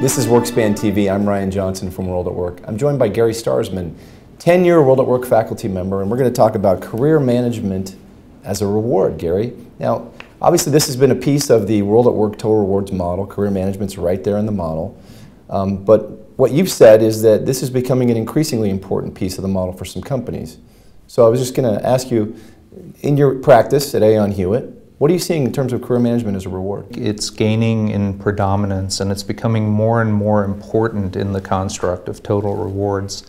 This is WorkSpan TV. I'm Ryan Johnson from World at Work. I'm joined by Gary Starzmann, 10-year World at Work faculty member, and we're going to talk about career management as a reward, Gary. Now, obviously this has been a piece of the World at Work total rewards model. Career management's right there in the model. But what you've said is that this is becoming an increasingly important piece of the model for some companies. So I was just going to ask you, in your practice at Aon Hewitt, what are you seeing in terms of career management as a reward? It's gaining in predominance, and it's becoming more and more important in the construct of total rewards.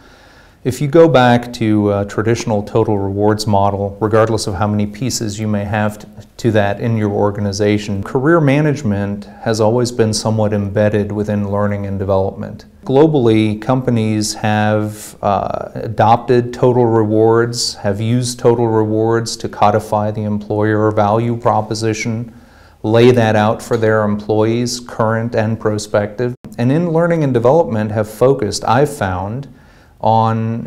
If you go back to a traditional total rewards model, regardless of how many pieces you may have to that in your organization, career management has always been somewhat embedded within learning and development. Globally, companies have adopted total rewards, have used total rewards to codify the employer value proposition, lay that out for their employees, current and prospective, and in learning and development have focused, I've found, on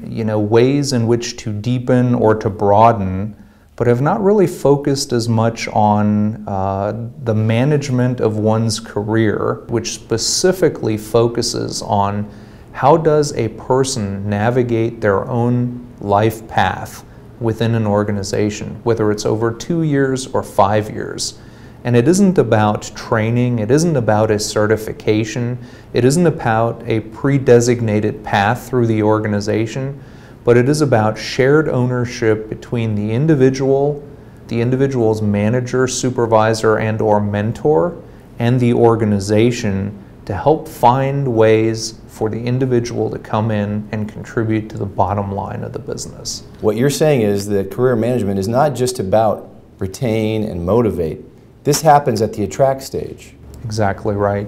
ways in which to deepen or to broaden, but have not really focused as much on the management of one's career, which specifically focuses on how does a person navigate their own life path within an organization, whether it's over 2 years or 5 years. And it isn't about training, it isn't about a certification, it isn't about a pre-designated path through the organization, but it is about shared ownership between the individual's manager, supervisor, and/or mentor, and the organization to help find ways for the individual to come in and contribute to the bottom line of the business. What you're saying is that career management is not just about retain and motivate. This happens at the attract stage. Exactly right.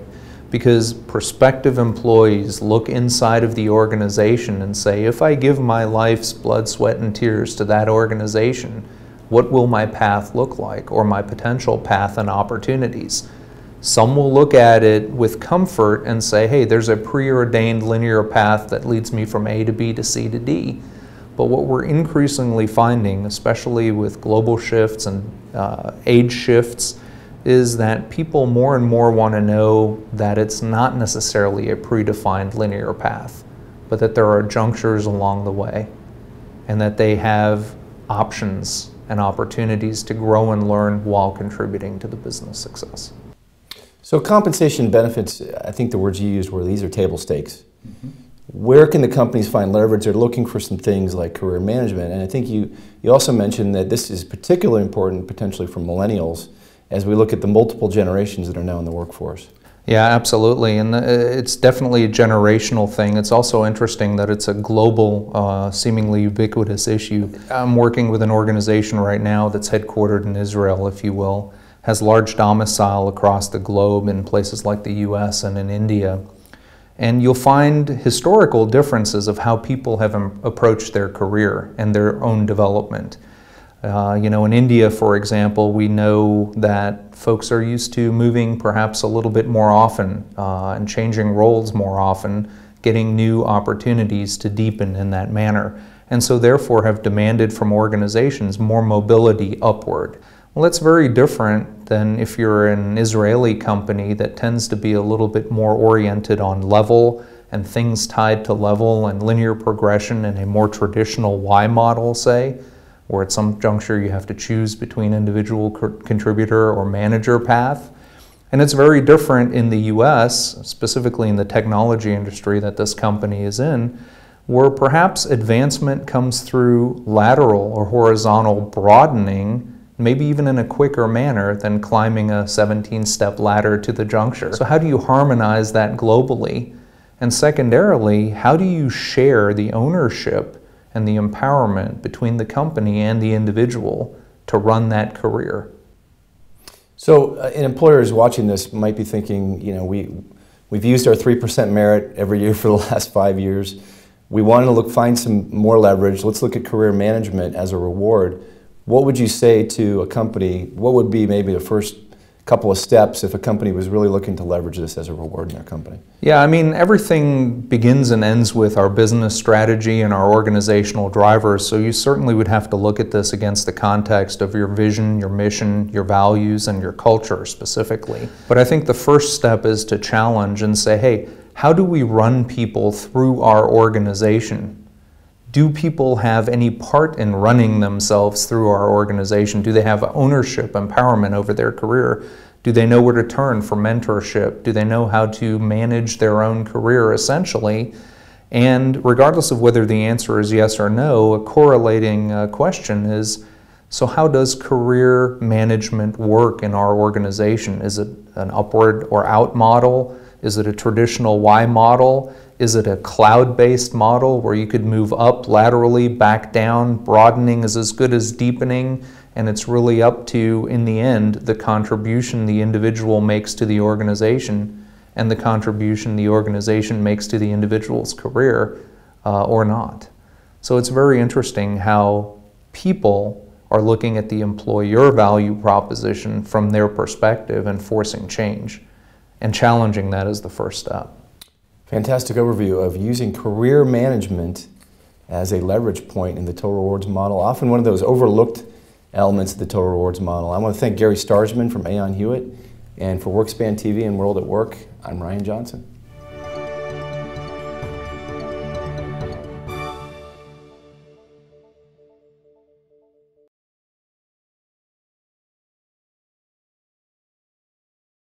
Because prospective employees look inside of the organization and say, if I give my life's blood, sweat, and tears to that organization, what will my path look like, or my potential path and opportunities? Some will look at it with comfort and say, hey, there's a preordained linear path that leads me from A to B to C to D. But what we're increasingly finding, especially with global shifts and age shifts, is that people more and more want to know that it's not necessarily a predefined linear path, but that there are junctures along the way, and that they have options and opportunities to grow and learn while contributing to the business success. So compensation benefits, I think the words you used were these are table stakes. Mm-hmm. Where can the companies find leverage? They're looking for some things like career management, and I think you also mentioned that this is particularly important potentially for millennials as we look at the multiple generations that are now in the workforce. Yeah, absolutely, and it's definitely a generational thing. It's also interesting that it's a global, seemingly ubiquitous issue. I'm working with an organization right now that's headquartered in Israel, if you will, has large domicile across the globe in places like the US and in India. And you'll find historical differences of how people have approached their career and their own development. In India, for example, we know that folks are used to moving perhaps a little bit more often and changing roles more often, getting new opportunities to deepen in that manner, and so therefore have demanded from organizations more mobility upward. Well, that's very different than if you're an Israeli company that tends to be a little bit more oriented on level and things tied to level and linear progression in a more traditional Y model, say, where at some juncture you have to choose between individual contributor or manager path. And it's very different in the US, specifically in the technology industry that this company is in, where perhaps advancement comes through lateral or horizontal broadening, maybe even in a quicker manner than climbing a 17-step ladder to the juncture. So how do you harmonize that globally? And secondarily, how do you share the ownership and the empowerment between the company and the individual to run that career? So an employer is watching this might be thinking, we've used our 3% merit every year for the last 5 years. We want to find some more leverage. Let's look at career management as a reward. What would you say to a company? What would be maybe the first couple of steps if a company was really looking to leverage this as a reward in their company? Yeah, I mean, everything begins and ends with our business strategy and our organizational drivers, so you certainly would have to look at this against the context of your vision, your mission, your values, and your culture specifically. But I think the first step is to challenge and say, hey, how do we run people through our organization? Do people have any part in running themselves through our organization? Do they have ownership, empowerment over their career? Do they know where to turn for mentorship? Do they know how to manage their own career, essentially? And regardless of whether the answer is yes or no, a correlating question is, so how does career management work in our organization? Is it an upward or out model? Is it a traditional Y model? Is it a cloud-based model where you could move up laterally, back down? Broadening is as good as deepening, and it's really up to, in the end, the contribution the individual makes to the organization and the contribution the organization makes to the individual's career or not. So it's very interesting how people are looking at the employer value proposition from their perspective and forcing change. And challenging that is the first step. Fantastic overview of using career management as a leverage point in the total rewards model, often one of those overlooked elements of the total rewards model. I want to thank Gary Starzmann from Aon Hewitt, and for WorkSpan TV and World at Work, I'm Ryan Johnson.